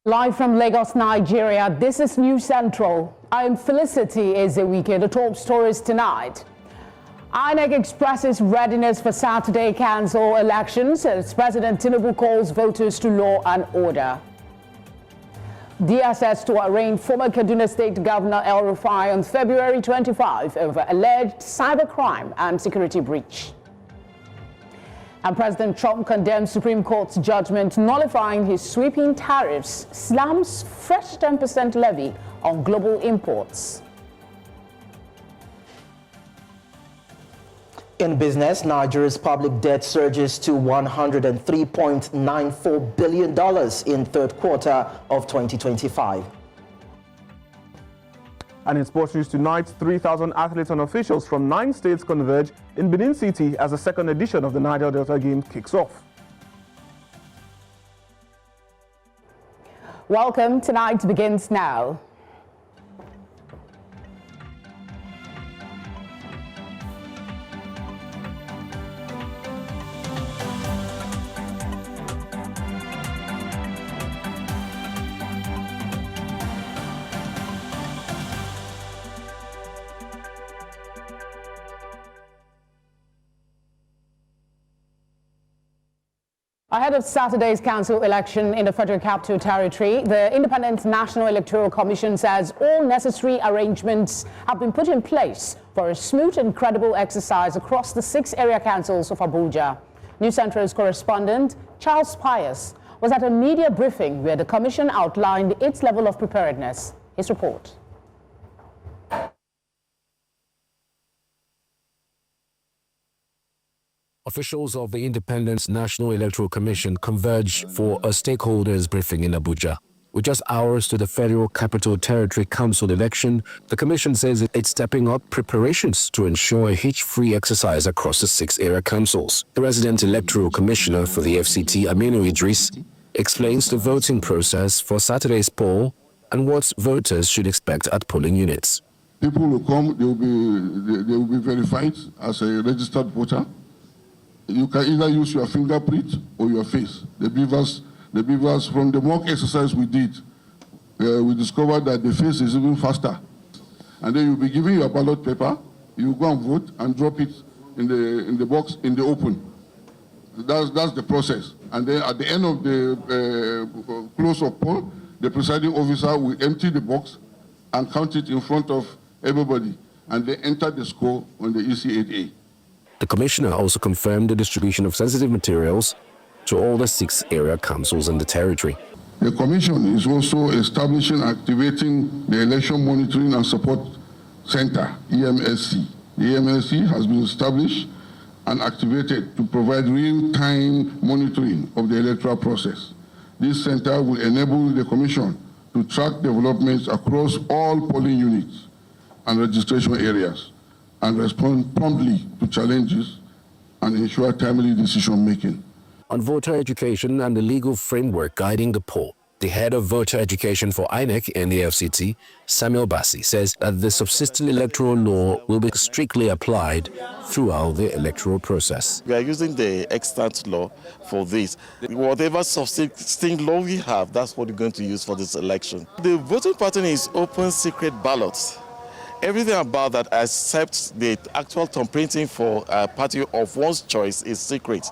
Live from Lagos, Nigeria, this is News Central. I am Felicity Ezewike. The top stories tonight. INEC expresses readiness for Saturday council elections as President Tinubu calls voters to law and order. DSS to arraign former Kaduna State Governor El-Rufai on February 25 over alleged cybercrime and security breach. And President Trump condemns Supreme Court's judgment nullifying his sweeping tariffs, slams fresh 10% levy on global imports. In business, Nigeria's public debt surges to $103.94 billion in third quarter of 2025. And in sports news tonight, 3,000 athletes and officials from 9 states converge in Benin City as the second edition of the Niger Delta Games kicks off. Welcome. Tonight begins now. Ahead of Saturday's council election in the Federal Capital Territory, the Independent National Electoral Commission says all necessary arrangements have been put in place for a smooth and credible exercise across the 6 area councils of Abuja. News Central's correspondent Charles Pius was at a media briefing where the commission outlined its level of preparedness. His report. Officials of the Independent National Electoral Commission converge for a stakeholders briefing in Abuja. With just hours to the Federal Capital Territory Council election, the Commission says it's stepping up preparations to ensure a hitch-free exercise across the 6 area councils. The Resident Electoral Commissioner for the FCT, Aminu Idris, explains the voting process for Saturday's poll and what voters should expect at polling units. People will come, they will be verified as a registered voter. You can either use your fingerprint or your face. The beavers from the mock exercise we did, we discovered that the face is even faster. And then you'll be given your ballot paper, you go and vote and drop it in the box in the open. That's the process. And then at the end of the close of poll, the presiding officer will empty the box and count it in front of everybody, and they enter the score on the EC8A. The Commissioner also confirmed the distribution of sensitive materials to all the 6 area councils in the territory. The Commission is also establishing and activating the Election Monitoring and Support Center, EMSC. The EMSC has been established and activated to provide real-time monitoring of the electoral process. This center will enable the Commission to track developments across all polling units and registration areas, and respond promptly to challenges and ensure timely decision-making. On voter education and the legal framework guiding the poll, the head of voter education for INEC and the FCT, Samuel Bassi, says that the subsisting electoral law will be strictly applied throughout the electoral process. We are using the extant law for this. Whatever subsisting law we have, that's what we're going to use for this election. The voting pattern is open secret ballots. Everything about that except the actual thumb printing for a party of one's choice is secret.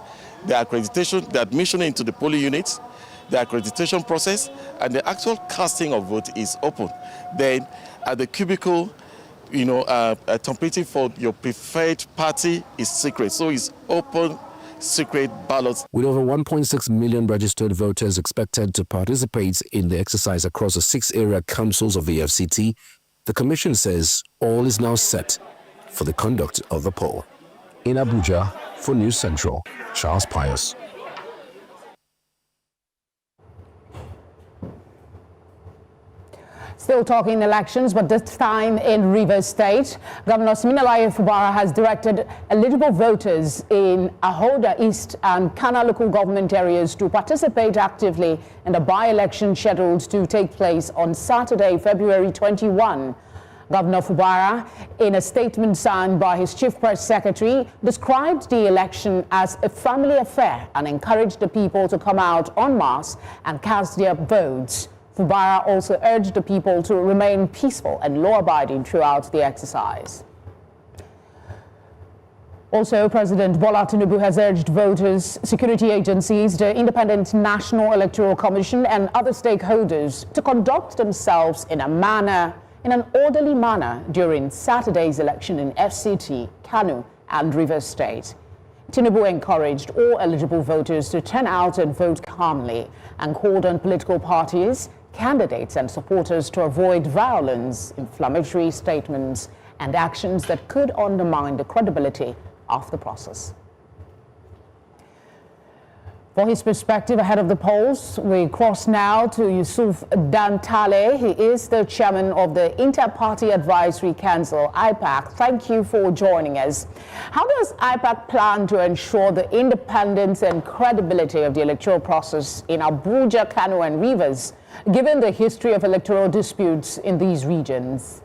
The accreditation, the admission into the polling units, the accreditation process, and the actual casting of vote is open. Then at the cubicle, thumb printing for your preferred party is secret. So it's open secret ballots. With over 1.6 million registered voters expected to participate in the exercise across the 6 area councils of the FCT, the Commission says all is now set for the conduct of the poll. In Abuja, for News Central, Charles Pius. Still talking elections, but this time in Rivers State, Governor Siminalayi Fubara has directed eligible voters in Ahoada East and Khana local government areas to participate actively in the by-election scheduled to take place on Saturday, February 21. Governor Fubara, in a statement signed by his chief press secretary, described the election as a family affair and encouraged the people to come out en masse and cast their votes. Fubara also urged the people to remain peaceful and law-abiding throughout the exercise. Also, President Bola Tinubu has urged voters, security agencies, the Independent National Electoral Commission and other stakeholders to conduct themselves in an orderly manner during Saturday's election in FCT, Kano and Rivers State. Tinubu encouraged all eligible voters to turn out and vote calmly and called on political parties, candidates and supporters to avoid violence, inflammatory statements and actions that could undermine the credibility of the process. For his perspective ahead of the polls, we cross now to Yusuf Dantale. He is the chairman of the Inter-Party Advisory Council, IPAC. Thank you for joining us. How does IPAC plan to ensure the independence and credibility of the electoral process in Abuja, Kano and Rivers, given the history of electoral disputes in these regions?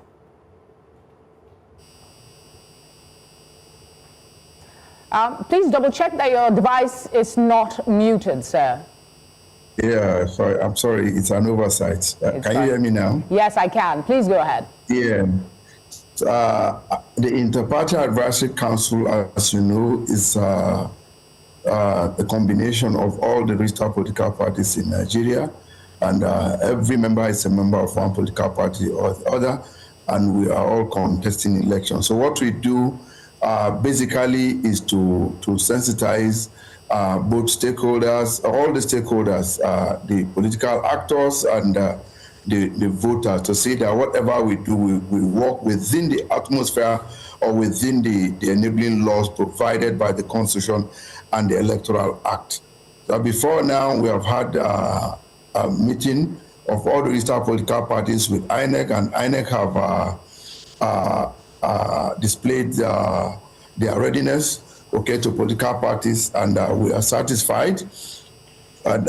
Please double check that your device is not muted, sir. Yeah, sorry. I'm sorry. It's an oversight. Can you hear me now? Yes, I can. Please go ahead. Yeah. The Inter-Party Advisory Council, as you know, is a combination of all the registered political parties in Nigeria. And every member is a member of one political party or the other. And we are all contesting elections. So what we do basically is to sensitize both stakeholders, all the stakeholders, the political actors and the voters, to say that whatever we do, we work within the atmosphere or within the enabling laws provided by the Constitution and the Electoral Act. So before now, we have had a meeting of all the registered political parties with INEC, and INEC have displayed their readiness, to political parties, and we are satisfied. And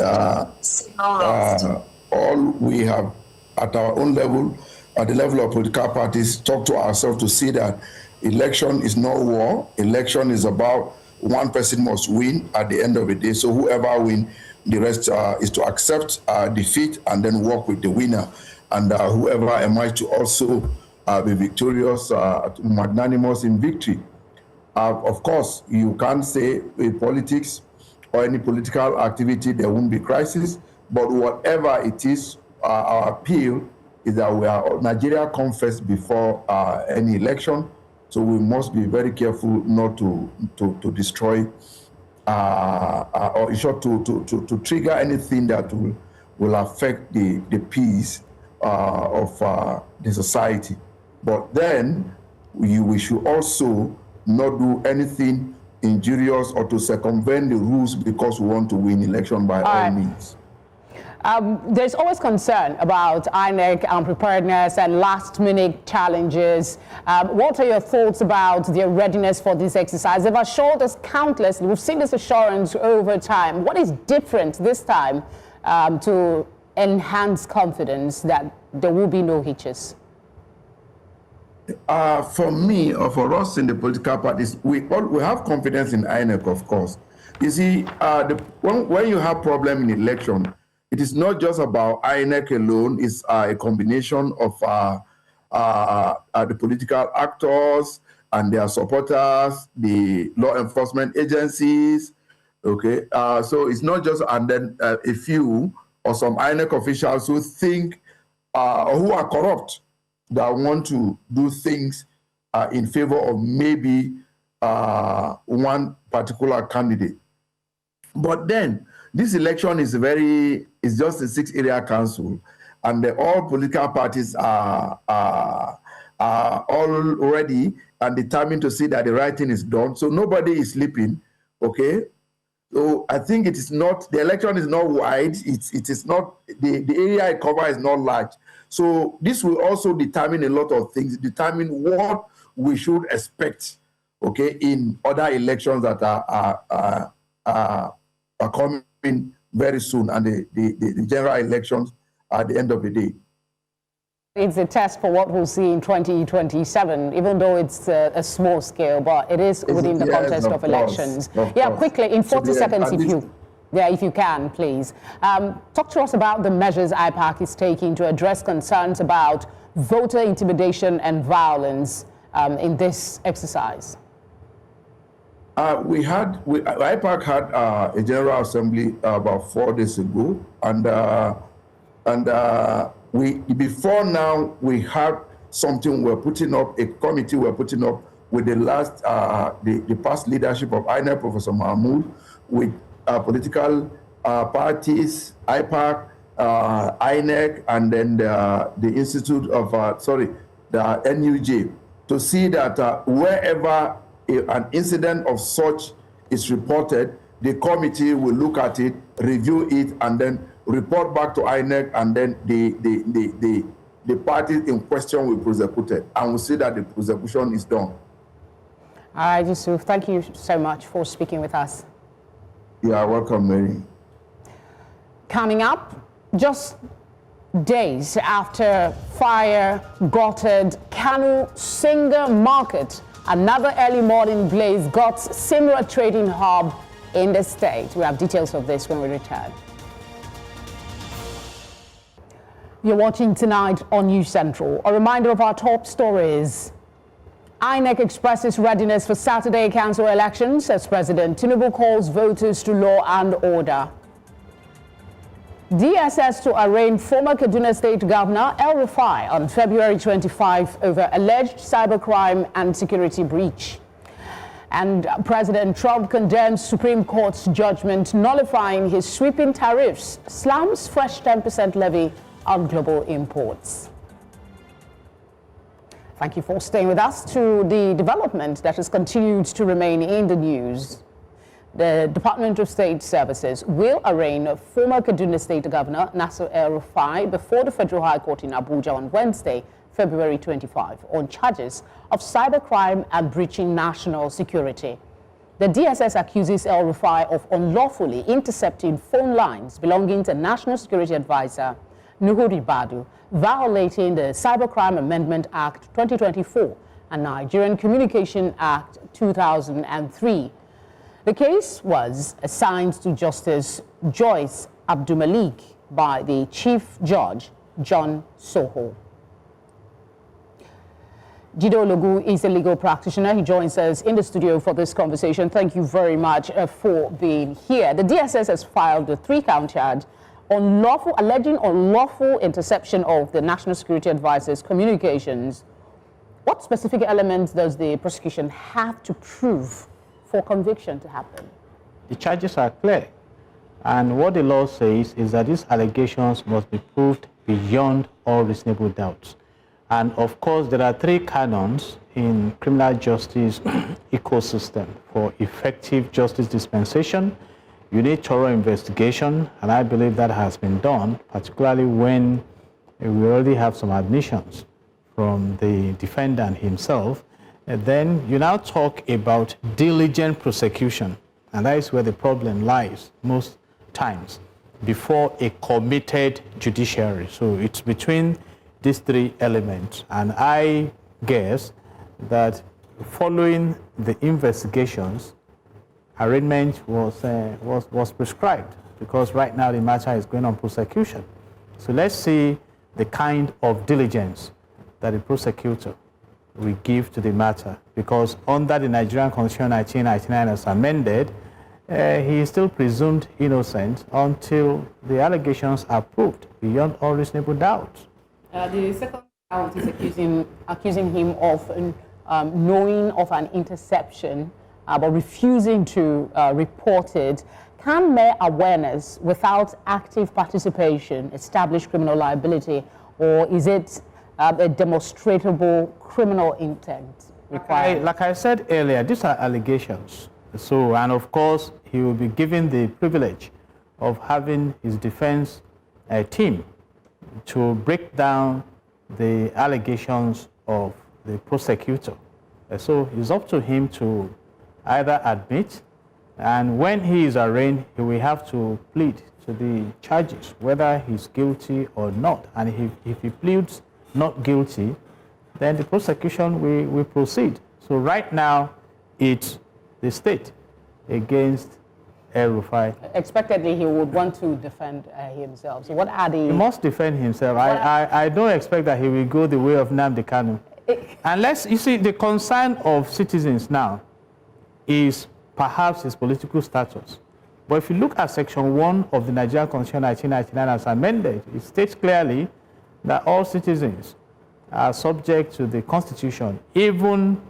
all we have at our own level, at the level of political parties, talk to ourselves to see that election is not war. Election is about one person must win at the end of the day. So whoever wins, the rest is to accept defeat and then work with the winner. And whoever emerges to also be victorious, magnanimous in victory. Of course, you can't say in politics or any political activity there won't be crisis, but whatever it is, our appeal is that Nigeria comes first before any election, so we must be very careful not to destroy or to trigger anything that will affect the peace of the society. But then we should also not do anything injurious or to circumvent the rules because we want to win election by all means. There's always concern about INEC and preparedness and last-minute challenges. What are your thoughts about their readiness for this exercise? They've assured us countless. We've seen this assurance over time. What is different this time to enhance confidence that there will be no hitches? For me, or for us in the political parties, we have confidence in INEC, of course. You see, when you have problem in election, it is not just about INEC alone. It's a combination of the political actors and their supporters, the law enforcement agencies. Okay, so it's not just and then a few or some INEC officials who think or who are corrupt, that want to do things in favor of maybe one particular candidate. But then this election is just a 6th area council, and all political parties are all ready and determined to see that the right thing is done. So nobody is sleeping, okay? So I think it is not, the election is not wide, it is not, the area it covers is not large. So this will also determine a lot of things, determine what we should expect, okay, in other elections that are coming very soon, and the general elections at the end of the day. It's a test for what we'll see in 2027, even though it's a small scale, but it is within the context of elections. Yeah, quickly, in 40 seconds, if you... Yeah, if you can, please. Talk to us about the measures IPAC is taking to address concerns about voter intimidation and violence in this exercise. IPAC had a General Assembly about 4 days ago, and before now we had something we're putting up, a committee we're putting up with the past leadership of INEC, Professor Mahmoud, with political parties, IPAC, INEC, and then the Institute of, the NUJ, to see that wherever an incident of such is reported, the committee will look at it, review it, and then report back to INEC, and then the parties in question will prosecute it, and we'll see that the prosecution is done. All right, Yusuf, thank you so much for speaking with us. You are welcome, Mary. Coming up, just days after fire gutted Kano Singa Market, another early morning blaze guts similar trading hub in the state. We have details of this when we return. You're watching tonight on News Central. A reminder of our top stories. INEC expresses readiness for Saturday council elections as President Tinubu calls voters to law and order. DSS to arraign former Kaduna State Governor El-Rufai on February 25 over alleged cybercrime and security breach. And President Trump condemns Supreme Court's judgment nullifying his sweeping tariffs, slams fresh 10% levy on global imports. Thank you for staying with us to the development that has continued to remain in the news. The Department of State Services will arraign former Kaduna State Governor Nasir El-Rufai before the Federal High Court in Abuja on Wednesday, February 25, on charges of cybercrime and breaching national security. The DSS accuses El-Rufai of unlawfully intercepting phone lines belonging to National Security Advisor Nuhu Ribadu, violating the Cybercrime Amendment Act 2024 and Nigerian Communication Act 2003. The case was assigned to Justice Joyce Abdulmalik by the Chief Judge, John Soho. Jido Logu is a legal practitioner. He joins us in the studio for this conversation. Thank you very much for being here. The DSS has filed a 3-count charge alleging unlawful interception of the National Security Advisor's communications. What specific elements does the prosecution have to prove for conviction to happen? The charges are clear, and what the law says is that these allegations must be proved beyond all reasonable doubts. And of course, there are 3 canons in criminal justice ecosystem for effective justice dispensation. You need thorough investigation, and I believe that has been done, particularly when we already have some admissions from the defendant himself. And then you now talk about diligent prosecution, and that is where the problem lies most times, before a committed judiciary. So it's between these 3 elements, and I guess that following the investigations, arraignment was prescribed, because right now the matter is going on prosecution. So let's see the kind of diligence that the prosecutor will give to the matter, because under the Nigerian Constitution 1999 as amended, he is still presumed innocent until the allegations are proved beyond all reasonable doubt. The second count is accusing him of knowing of an interception but refusing to report it. Can mere awareness without active participation establish criminal liability, or is it a demonstrable criminal intent required? Like I said earlier, these are allegations. So, and of course, he will be given the privilege of having his defense team to break down the allegations of the prosecutor. So it's up to him to either admit, and when he is arraigned, he will have to plead to the charges, whether he's guilty or not. And if he pleads not guilty, then the prosecution will proceed. So right now, it's the state against El-Rufai. Expectedly, he would want to defend himself. So what are the... He must defend himself. I don't expect that he will go the way of Nnamdi Kanu. Unless, you see, the concern of citizens now is perhaps his political status. But if you look at Section 1 of the Nigerian Constitution 1999 as amended, it states clearly that all citizens are subject to the Constitution, even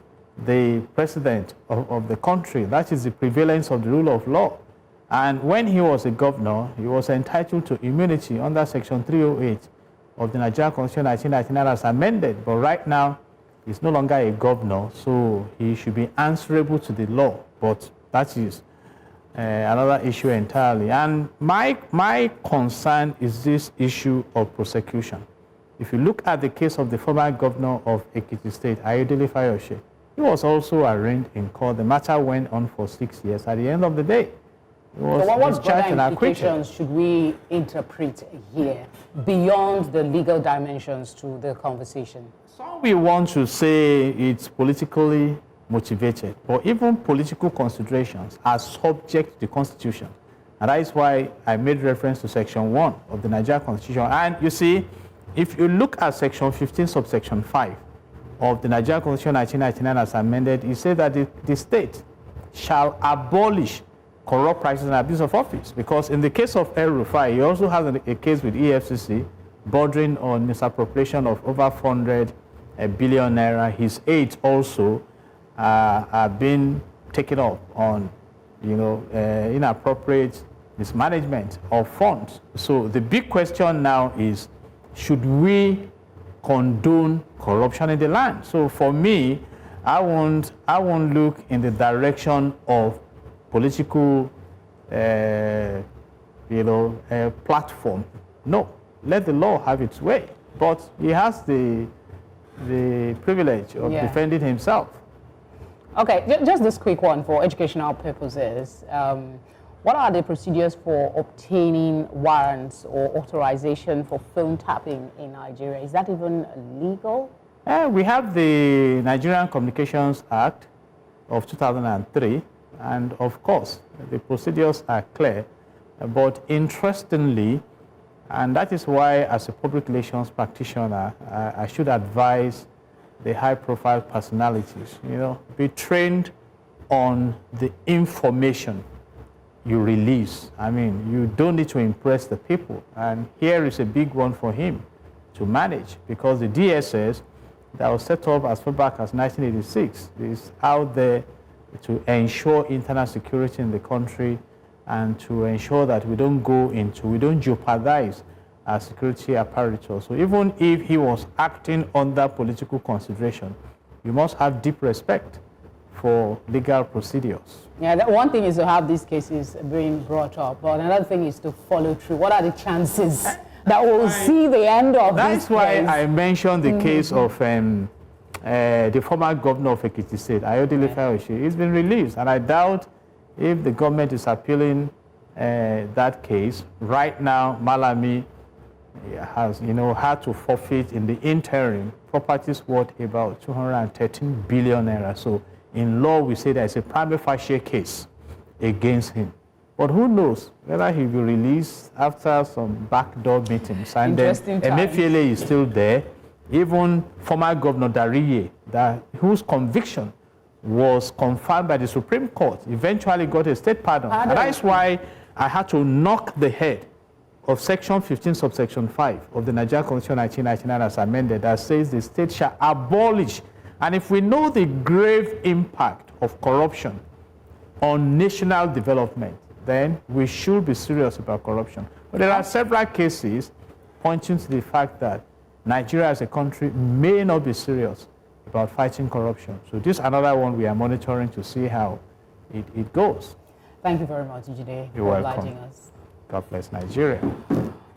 the president of the country. That is the prevalence of the rule of law. And when he was a governor, he was entitled to immunity under Section 308 of the Nigerian Constitution 1999 as amended. But right now, he's no longer a governor, so he should be answerable to the law. But that is another issue entirely. And my concern is this issue of prosecution. If you look at the case of the former governor of Ekiti State, Ayodele Fayose, he was also arraigned in court. The matter went on for 6 years. At the end of the day, he was discharged and acquitted. What implications should we interpret here beyond the legal dimensions to the conversation? Some we want to say it's politically motivated, but even political considerations are subject to the Constitution. And that is why I made reference to Section 1 of the Nigerian Constitution. And you see, if you look at Section 15, subsection 5 of the Nigerian Constitution 1999 as amended, it says that the state shall abolish corrupt practices and abuse of office. Because in the case of El-Rufai, he also has a case with EFCC bordering on misappropriation of over 400 billion naira. His aides also have been taken up on, inappropriate mismanagement of funds. So the big question now is, should we condone corruption in the land? So for me, I won't look in the direction of political, platform. No, let the law have its way. But he has the privilege of defending himself. Okay, just this quick one for educational purposes. What are the procedures for obtaining warrants or authorization for phone tapping in Nigeria? Is that even legal? We have the Nigerian Communications Act of 2003, and of course, the procedures are clear. But interestingly, and that is why as a public relations practitioner, I should advise the high-profile personalities, be trained on the information you release. I mean, you don't need to impress the people. And here is a big one for him to manage, because the DSS that was set up as far back as 1986 is out there to ensure internal security in the country and to ensure that we don't jeopardize our security apparatus. So even if he was acting under political consideration, you must have deep respect for legal procedures. Yeah, that one thing is to have these cases being brought up, but another thing is to follow through. What are the chances that we'll see the end of this? That's why I mentioned the case of the former governor of Ekiti State, Ayodele Fayose. He's been released, and I doubt if the government is appealing that case. Right now, Mallam has, had to forfeit in the interim properties worth about 213 billion naira. So in law, we say there's a prima facie case against him. But who knows whether he will release after some backdoor meetings. And then Emefiele is still there. Even former Governor Dariye, whose conviction was confirmed by the Supreme Court, eventually got a state pardon. And that's why I had to knock the head of Section 15, subsection 5 of the Nigerian Constitution 1999 as amended, that says the state shall abolish. And if we know the grave impact of corruption on national development, then we should be serious about corruption. But there are several cases pointing to the fact that Nigeria as a country may not be serious about fighting corruption. So this is another one we are monitoring to see how it goes. Thank you very much, Ijide, for obliging us. God bless Nigeria.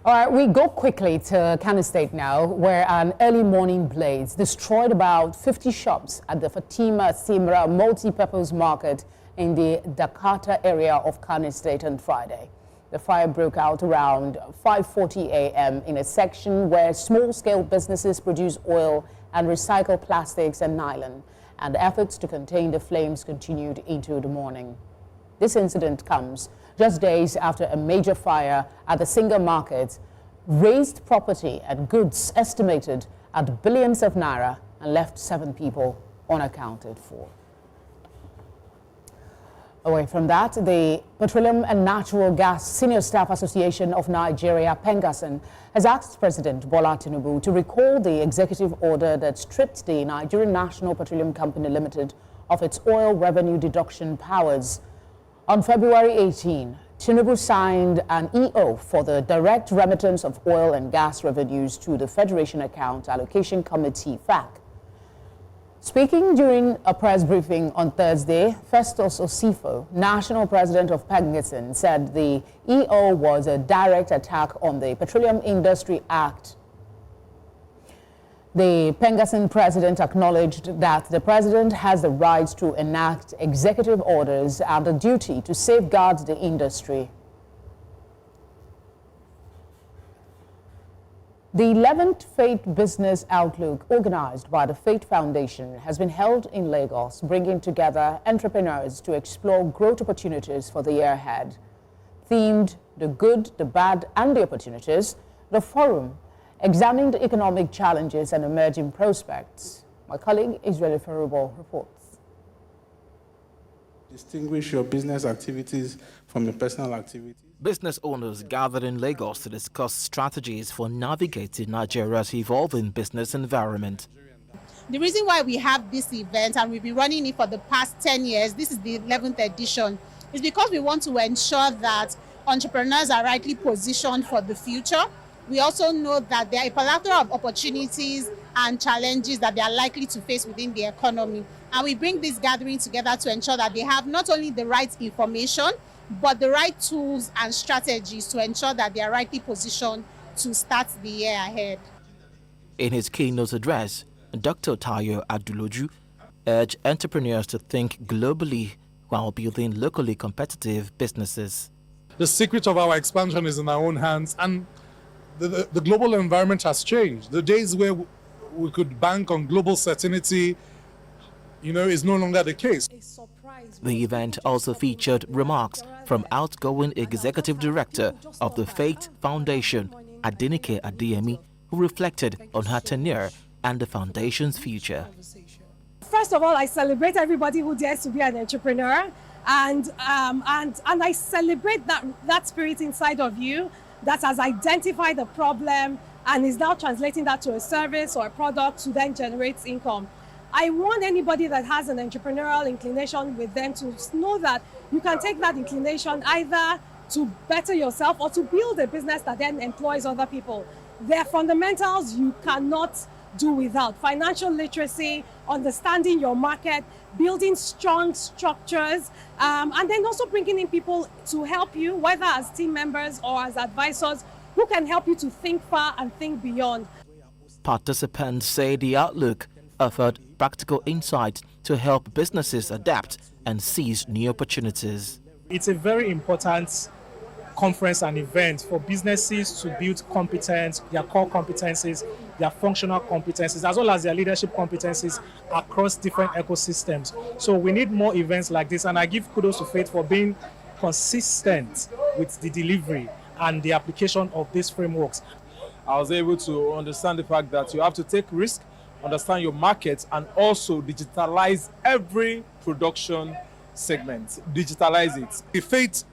All right, we go quickly to Kano State now, where an early morning blaze destroyed about 50 shops at the Fatima Simra multi-purpose market in the Dakata area of Kano State on Friday. The fire broke out around 5:40 a.m. in a section where small-scale businesses produce oil and recycle plastics and nylon, and efforts to contain the flames continued into the morning. This incident comes just days after a major fire at the Singa market razed property and goods estimated at billions of naira and left 7 people unaccounted for. Away from that, the Petroleum and Natural Gas Senior Staff Association of Nigeria, PENGASSAN, has asked President Bola Tinubu to recall the executive order that stripped the Nigerian National Petroleum Company Limited of its oil revenue deduction powers. On February 18, Tinubu signed an EO for the direct remittance of oil and gas revenues to the Federation Account Allocation Committee, FAC. Speaking during a press briefing on Thursday, Festus Osifo, national president of PENGASSAN, said the EO was a direct attack on the Petroleum Industry Act. The PENGASSAN president acknowledged that the president has the right to enact executive orders and a duty to safeguard the industry. The 11th Faith Business Outlook, organized by the Faith Foundation, has been held in Lagos, bringing together entrepreneurs to explore growth opportunities for the year ahead. Themed The Good, the Bad, and the Opportunities, the forum examined economic challenges and emerging prospects. My colleague Israeli Farubo reports. Distinguish your business activities from your personal activities. Business owners gathered in Lagos to discuss strategies for navigating Nigeria's evolving business environment. The reason why we have this event, and we've been running it for the past 10 years, this is the 11th edition, is because we want to ensure that entrepreneurs are rightly positioned for the future. We also know that there are a plethora of opportunities and challenges that they are likely to face within the economy. And we bring this gathering together to ensure that they have not only the right information, but the right tools and strategies to ensure that they are rightly positioned to start the year ahead. In his keynote address, Dr. Tayo Aduloju urged entrepreneurs to think globally while building locally competitive businesses. The secret of our expansion is in our own hands, and the global environment has changed. The days where we could bank on global certainty, is no longer the case. The event also featured remarks from outgoing Executive Director of the Faith Foundation, Adenike Adeyemi, who reflected on her tenure and the foundation's future. First of all, I celebrate everybody who dares to be an entrepreneur, and I celebrate that spirit inside of you that has identified the problem and is now translating that to a service or a product to then generate income. I want anybody that has an entrepreneurial inclination with them to know that you can take that inclination either to better yourself or to build a business that then employs other people. There are fundamentals you cannot do without: financial literacy, understanding your market, building strong structures, and then also bringing in people to help you, whether as team members or as advisors, who can help you to think far and think beyond. Participants say the Outlook offered practical insight to help businesses adapt and seize new opportunities. It's a very important conference and event for businesses to build competence, their core competencies, their functional competencies, as well as their leadership competencies across different ecosystems. So we need more events like this, and I give kudos to Faith for being consistent with the delivery and the application of these frameworks. I was able to understand the fact that you have to take risk, understand your market, and also digitalize every production segment. Digitalize it. The Faith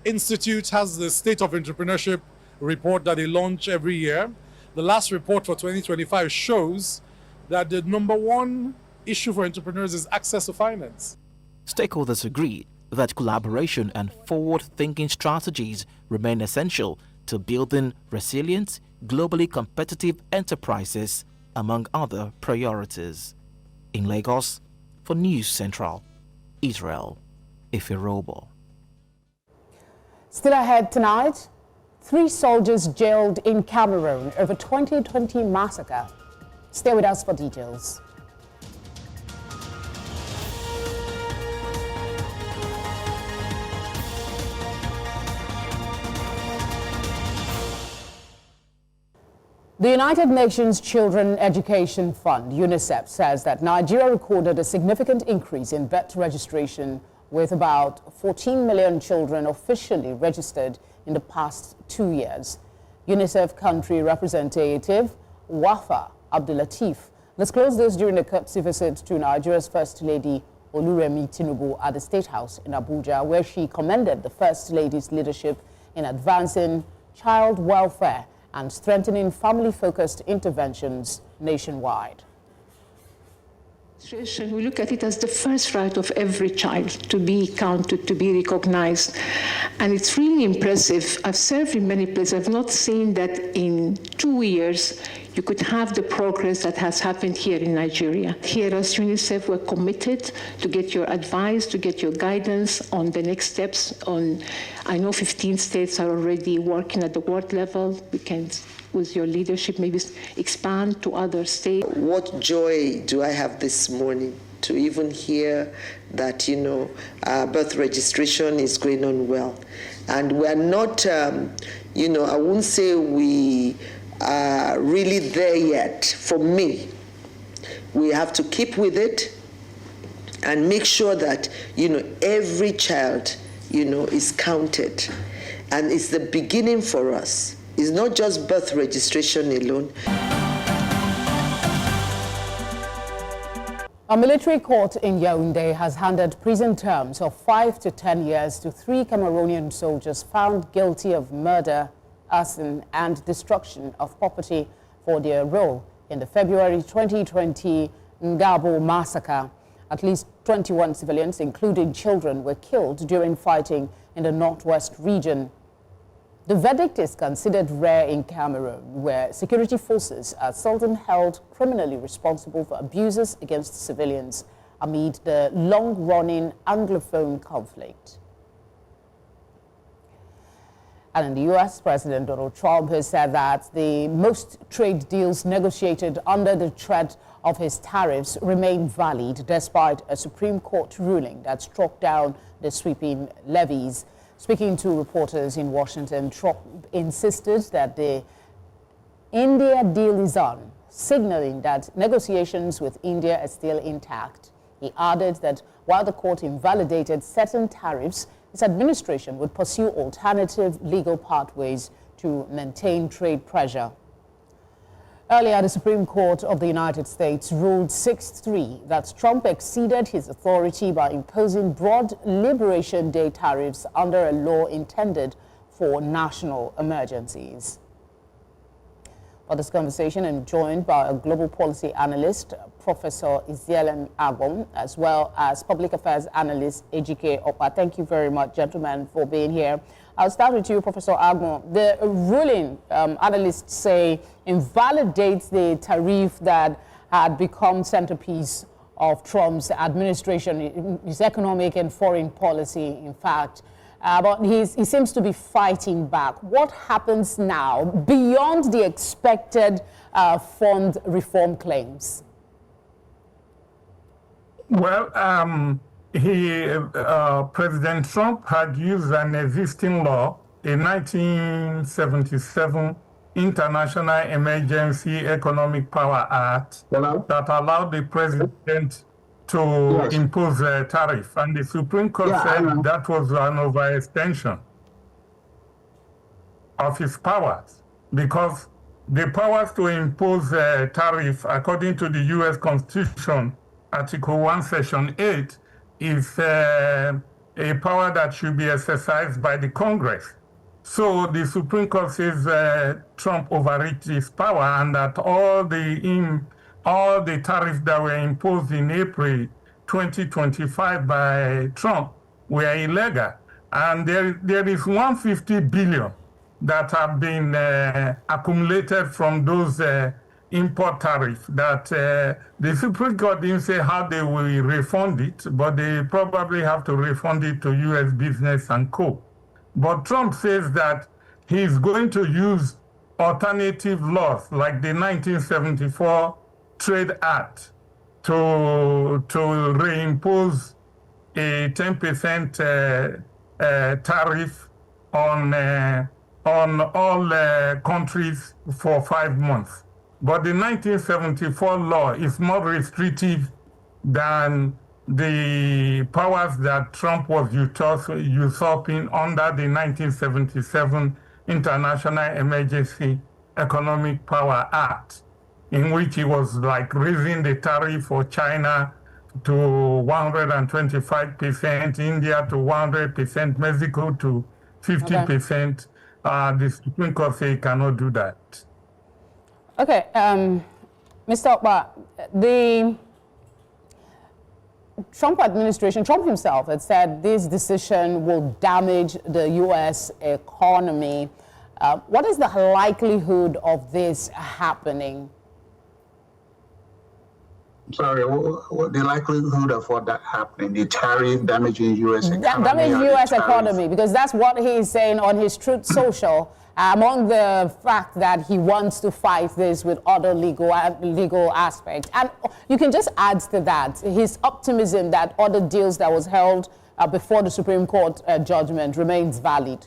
Institute has the State of Entrepreneurship report that they launch every year. The last report for 2025 shows that the #1 issue for entrepreneurs is access to finance. Stakeholders agree that collaboration and forward-thinking strategies remain essential to building resilient, globally competitive enterprises, among other priorities. In Lagos, for News Central, Israel Ifirobo. Still ahead tonight, 3 soldiers jailed in Cameroon over 2020 massacre. Stay with us for details. The United Nations Children Education Fund, UNICEF, says that Nigeria recorded a significant increase in birth registration with about 14 million children officially registered in the past 2 years. UNICEF country representative Wafa Abdulatif disclosed this during a courtesy visit to Nigeria's First Lady Oluremi Tinubu at the State House in Abuja, where she commended the First Lady's leadership in advancing child welfare and strengthening family-focused interventions nationwide. We look at it as the first right of every child to be counted, to be recognized. And it's really impressive. I've served in many places. I've not seen that in 2 years you could have the progress that has happened here in Nigeria. Here as UNICEF, we're committed to get your advice, to get your guidance on the next steps. I know 15 states are already working at the world level. We can, with your leadership, maybe expand to other states. What joy do I have this morning to even hear that, birth registration is going on well. And we're not, I wouldn't say we are really there yet. For me, we have to keep with it and make sure that, every child, is counted. And it's the beginning for us. It's not just birth registration alone. A military court in Yaoundé has handed prison terms of 5 to 10 years to 3 Cameroonian soldiers found guilty of murder, arson, and destruction of property for their role in the February 2020 Ngabo massacre. At least 21 civilians, including children, were killed during fighting in the northwest region. The verdict is considered rare in Cameroon, where security forces are seldom held criminally responsible for abuses against civilians amid the long-running Anglophone conflict. And in the U.S., President Donald Trump has said that the most trade deals negotiated under the threat of his tariffs remain valid despite a Supreme Court ruling that struck down the sweeping levies. Speaking to reporters in Washington, Trump insisted that the India deal is on, signaling that negotiations with India are still intact. He added that while the court invalidated certain tariffs, his administration would pursue alternative legal pathways to maintain trade pressure. Earlier, the Supreme Court of the United States ruled 6-3 that Trump exceeded his authority by imposing broad Liberation Day tariffs under a law intended for national emergencies. For this conversation, I'm joined by a global policy analyst, Professor Isielem Agbon, as well as public affairs analyst, Ejike Opa. Thank you very much, gentlemen, for being here. I'll start with you, Professor Agbon. The ruling, analysts say, invalidates the tariff that had become centerpiece of Trump's administration, his economic and foreign policy, in fact. But he seems to be fighting back. What happens now beyond the expected fund reform claims? Well, President Trump had used an existing law, a 1977 International Emergency Economic Power Act, that allowed the president to impose a tariff. And the Supreme Court said that was an overextension of his powers, because the powers to impose a tariff, according to the U.S. Constitution, Article 1, Section 8, is a power that should be exercised by the Congress. So the Supreme Court says Trump overreached his power, and that all the tariffs that were imposed in April 2025 by Trump were illegal. And there is $150 billion that have been accumulated from those import tariffs that the Supreme Court didn't say how they will refund it, but they probably have to refund it to U.S. business and co. But Trump says that he's going to use alternative laws like the 1974 Trade Act to reimpose a 10% tariff on all countries for 5 months. But the 1974 law is more restrictive than the powers that Trump was usurping under the 1977 International Emergency Economic Power Act, in which he was like raising the tariff for China to 125%, India to 100%, Mexico to 50%. The Supreme Court say he cannot do that. Okay, Mr. Okpa, the Trump administration, Trump himself had said this decision will damage the U.S. economy. What is the likelihood of this happening? Sorry, what the likelihood of what that happening? The tariff damaging U.S. economy? Damage U.S. economy, because that's what he is saying on his Truth Social, among the fact that he wants to fight this with other legal aspects. And you can just add to that his optimism that other deals that was held before the Supreme Court judgment remains valid.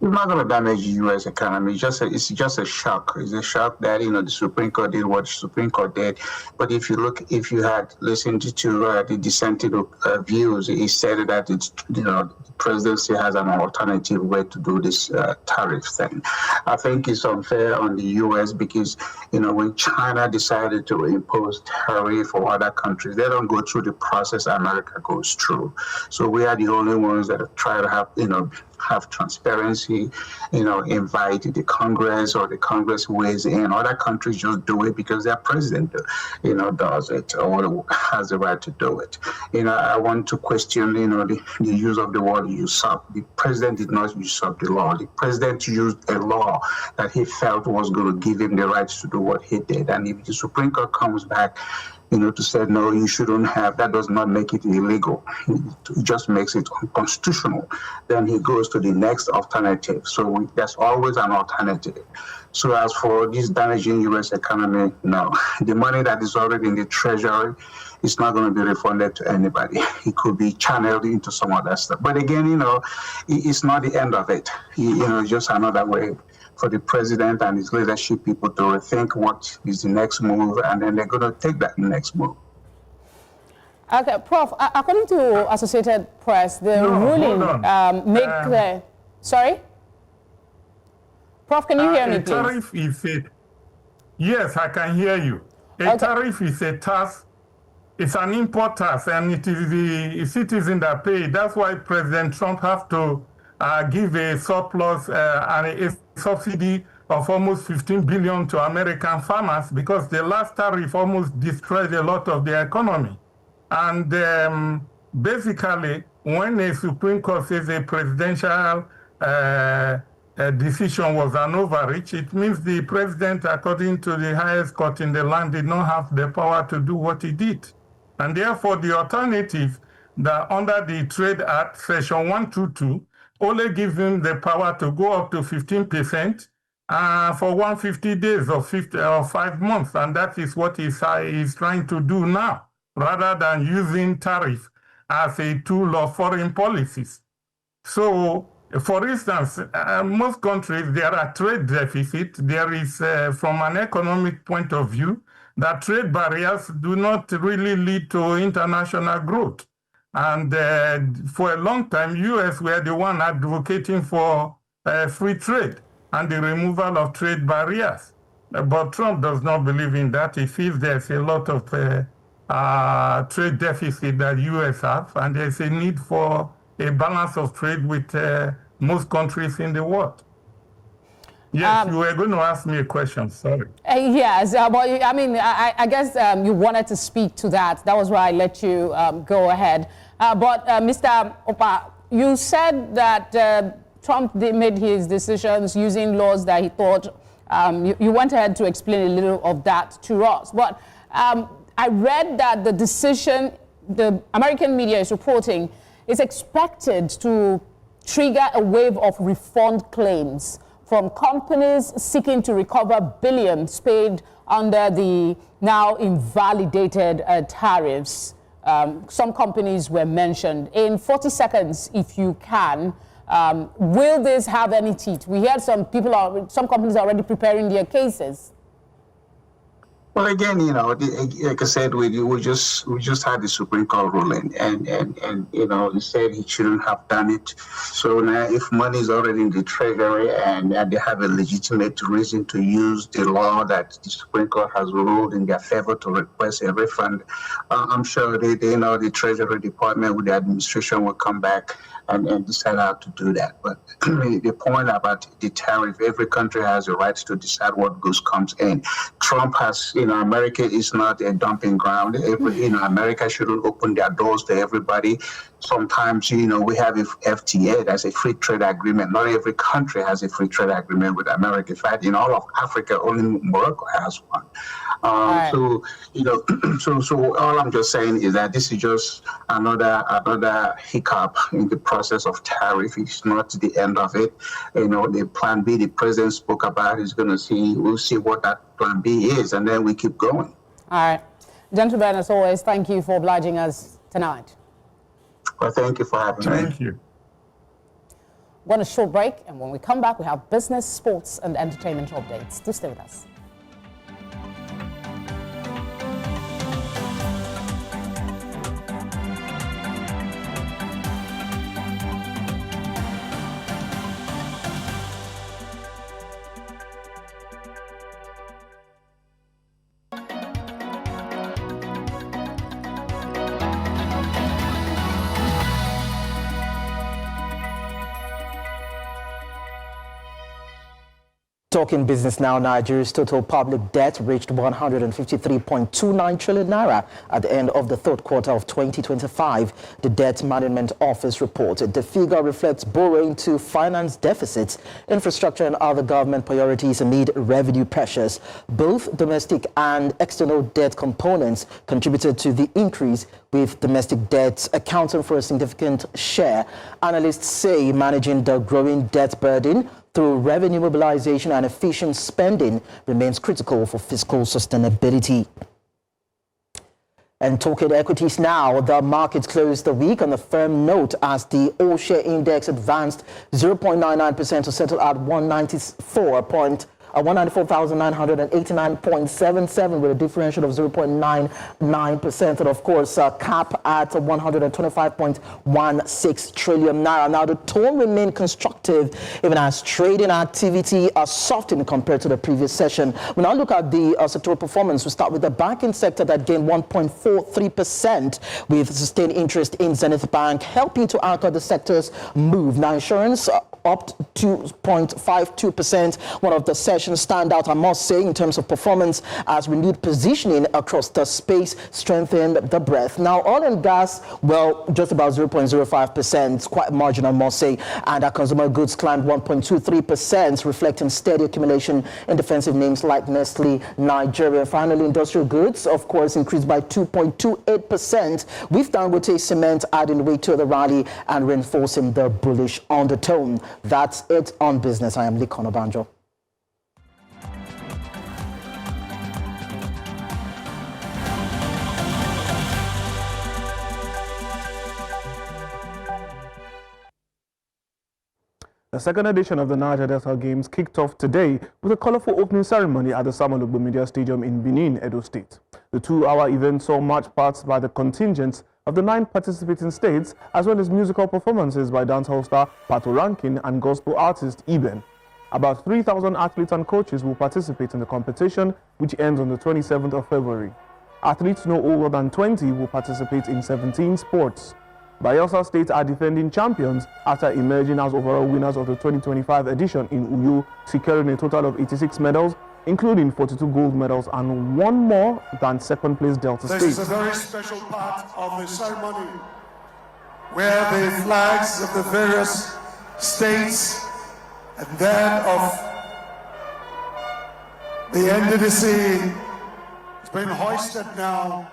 It's not going to damage the U.S. economy. It's just a shock. It's a shock that, the Supreme Court did what the Supreme Court did. But if you had listened to the dissenting views, he said that the presidency has an alternative way to do this tariff thing. I think it's unfair on the U.S. because, when China decided to impose tariff for other countries, they don't go through the process America goes through. So we are the only ones that try to have transparency, invite the Congress, or the Congress weighs in. Other countries just do it because their president, does it or has the right to do it. I want to question, the use of the word usurp. The president did not usurp the law. The president used a law that he felt was going to give him the right to do what he did. And if the Supreme Court comes back, to say, no, you shouldn't have, that does not make it illegal. It just makes it unconstitutional. Then he goes to the next alternative. So there's always an alternative. So as for this damaging U.S. economy, no. The money that is already in the Treasury is not going to be refunded to anybody. It could be channeled into some other stuff. But again, it's not the end of it. Just another way for the president and his leadership people to rethink what is the next move, and then they're going to take that next move. Okay, Prof, according to Associated Press, the ruling make clear... Sorry? Prof, can you hear me, please? Tariff is yes, I can hear you. A tariff is a tax. It's an import tax, and it is the citizen that pay. That's why President Trump has to give a surplus and a subsidy of almost $15 billion to American farmers, because the last tariff almost destroyed a lot of their economy. And basically, when a Supreme Court says a presidential decision was an overreach, it means the president, according to the highest court in the land, did not have the power to do what he did. And therefore, the alternative that under the Trade Act, Section 122, only gives him the power to go up to 15% for 150 days or 5 months. And that is what he's trying to do now, rather than using tariff as a tool of foreign policies. So, for instance, most countries, there are trade deficits. There is, from an economic point of view, that trade barriers do not really lead to international growth. And for a long time, U.S. were the one advocating for free trade and the removal of trade barriers. But Trump does not believe in that. He feels there's a lot of trade deficit that U.S. have, and there's a need for a balance of trade with most countries in the world. Yes, you were going to ask me a question, sorry. Yes, but I mean, I guess you wanted to speak to that. That was why I let you go ahead. But Mr. Okpa, you said that Trump made his decisions using laws that he thought, you went ahead to explain a little of that to us. But I read that the decision, the American media is reporting, is expected to trigger a wave of refund claims from companies seeking to recover billions paid under the now invalidated tariffs. Some companies were mentioned. In 40 seconds, if you can, will this have any teeth? We heard some companies are already preparing their cases. Well, again, you know, like I said, we just had the Supreme Court ruling, and you know, he said he shouldn't have done it. So now, if money is already in the Treasury and they have a legitimate reason to use the law that the Supreme Court has ruled in their favor to request a refund, I'm sure they know the Treasury Department with the administration will come back and decide how to do that. But the point about the tariff, every country has a right to decide what goods comes in. Trump has, you know, America is not a dumping ground. You know, America shouldn't open their doors to everybody. Sometimes, you know, we have a FTA, that's a free trade agreement. Not every country has a free trade agreement with America. In fact, in all of Africa, only Morocco has one. So, you know, so all I'm just saying is that this is just another hiccup in the process of tariff. It's not the end of it. You know, the plan B the president spoke about is going to see, we'll see what that plan B is, and then we keep going. All right. Gentlemen, as always, thank you for obliging us tonight. Well, thank you for having me. Thank you. We're on a short break, and when we come back, we have business, sports, and entertainment updates. Do stay with us. Talking business now, Nigeria's total public debt reached 153.29 trillion naira at the end of the third quarter of 2025. The Debt Management Office reported the figure reflects borrowing to finance deficits, infrastructure and other government priorities amid revenue pressures. Both domestic and external debt components contributed to the increase, with domestic debt accounting for a significant share. Analysts say managing the growing debt burden through revenue mobilization and efficient spending remains critical for fiscal sustainability. And talking equities now, the markets closed the week on a firm note as the all-share index advanced 0.99% to settle at 194,989.77 with a differential of 0.99%, and of course cap at 125.16 trillion naira. Now the tone remained constructive even as trading activity softened compared to the previous session. We now look at the sectoral performance. We start with the banking sector that gained 1.43% with sustained interest in Zenith Bank helping to anchor the sector's move. Now insurance up 2.52%, one of the session's standout, I must say, in terms of performance, as renewed positioning across the space strengthened the breadth. Now, oil and gas, well, just about 0.05%, quite marginal, I must say, and our consumer goods climbed 1.23%, reflecting steady accumulation in defensive names like Nestle, Nigeria. Finally, industrial goods, of course, increased by 2.28%, with Dangote Cement adding weight to the rally and reinforcing the bullish undertone. That's it on business. I am Khana Banjo. The second edition of the Niger Delta Games kicked off today with a colorful opening ceremony at the Samalugbo Media Stadium in Benin, Edo State. The two-hour event saw march parts by the contingents of the 9 participating states, as well as musical performances by dancehall star Pato Rankin and gospel artist Eben. About 3,000 athletes and coaches will participate in the competition, which ends on the 27th of February. Athletes no older than 20 will participate in 17 sports. Bayelsa State are defending champions after emerging as overall winners of the 2025 edition in Uyo, securing a total of 86 medals, including 42 gold medals and one more than second-place Delta State. This is a very special part of the ceremony where the flags of the various states and that of the NNPCL is being hoisted now.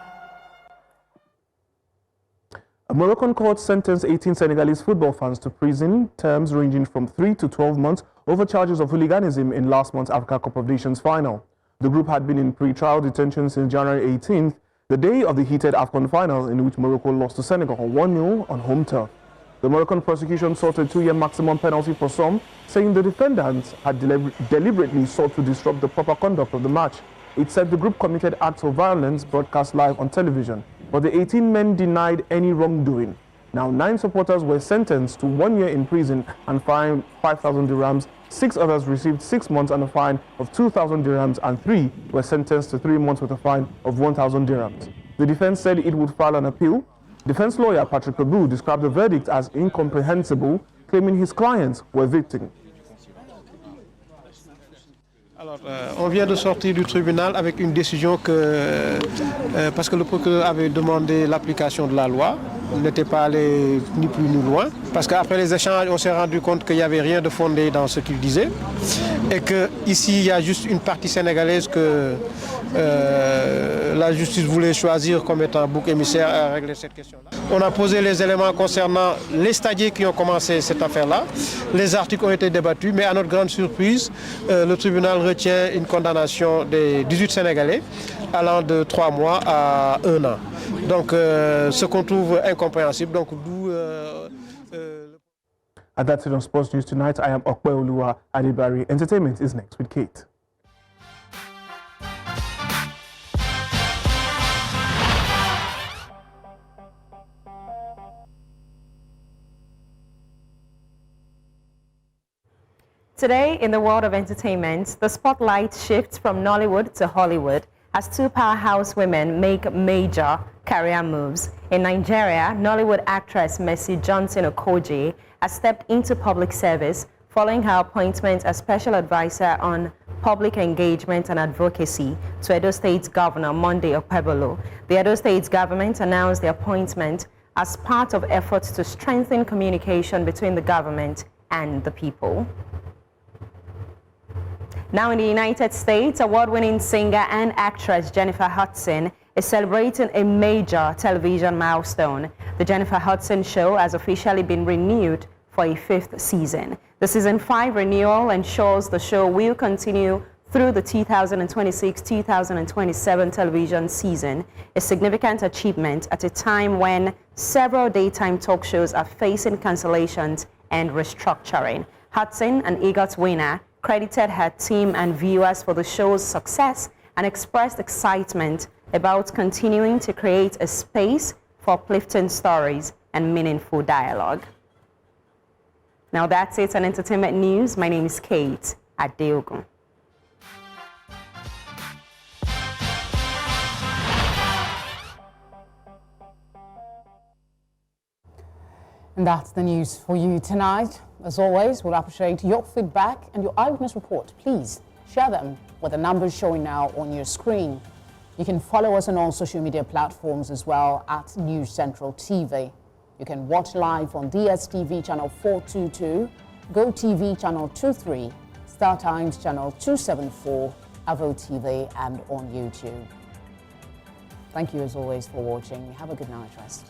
A Moroccan court sentenced 18 Senegalese football fans to prison terms ranging from 3 to 12 months over charges of hooliganism in last month's Africa Cup of Nations final. The group had been in pre-trial detention since January 18th, the day of the heated AFCON final in which Morocco lost to Senegal 1-0 on home turf. The Moroccan prosecution sought a 2-year maximum penalty for some, saying the defendants had deliberately sought to disrupt the proper conduct of the match. It said the group committed acts of violence broadcast live on television, but the 18 men denied any wrongdoing. Now, 9 supporters were sentenced to 1 year in prison and fined 5,000 dirhams. 6 others received 6 months and a fine of 2,000 dirhams, and 3 were sentenced to 3 months with a fine of 1,000 dirhams. The defense said it would file an appeal. Defense lawyer Patrick Abu described the verdict as incomprehensible, claiming his clients were victims. Alors, on vient de sortir du tribunal avec une décision parce que le procureur avait demandé l'application de la loi, il n'était pas allé ni plus ni loin, parce qu'après les échanges, on s'est rendu compte qu'il n'y avait rien de fondé dans ce qu'il disait, et qu'ici, il y a juste une partie sénégalaise que la justice voulait choisir comme étant bouc émissaire à régler cette question-là. On a posé les éléments concernant les stadiers qui ont commencé cette affaire-là. Les articles ont été débattus, mais à notre grande surprise, le tribunal retient une condamnation des 18 Sénégalais allant de 3 mois à 1 an. Donc, ce qu'on trouve incompréhensible. Donc, d'où... And that's it on Sports News tonight. I am Okwe Oluwa Adibari. Entertainment is next with Kate. Today, in the world of entertainment, the spotlight shifts from Nollywood to Hollywood as 2 powerhouse women make major career moves. In Nigeria, Nollywood actress Mercy Johnson Okoji has stepped into public service following her appointment as special advisor on public engagement and advocacy to Edo State's Governor Monday Okpebolo. The Edo State's government announced the appointment as part of efforts to strengthen communication between the government and the people. Now in the United States, award-winning singer and actress Jennifer Hudson is celebrating a major television milestone. The Jennifer Hudson Show has officially been renewed for a 5th season. The Season 5 renewal ensures the show will continue through the 2026-2027 television season, a significant achievement at a time when several daytime talk shows are facing cancellations and restructuring. Hudson, an EGOT winner, credited her team and viewers for the show's success and expressed excitement about continuing to create a space for uplifting stories and meaningful dialogue. Now that's it on Entertainment News. My name is Kate Adeogun. And that's the news for you tonight. As always, we'll appreciate your feedback and your eyewitness report. Please share them with the numbers showing now on your screen. You can follow us on all social media platforms as well at News Central TV. You can watch live on DSTV channel 422, GoTV channel 23, Star Times channel 274, Avo TV, and on YouTube. Thank you as always for watching. Have a good night rest.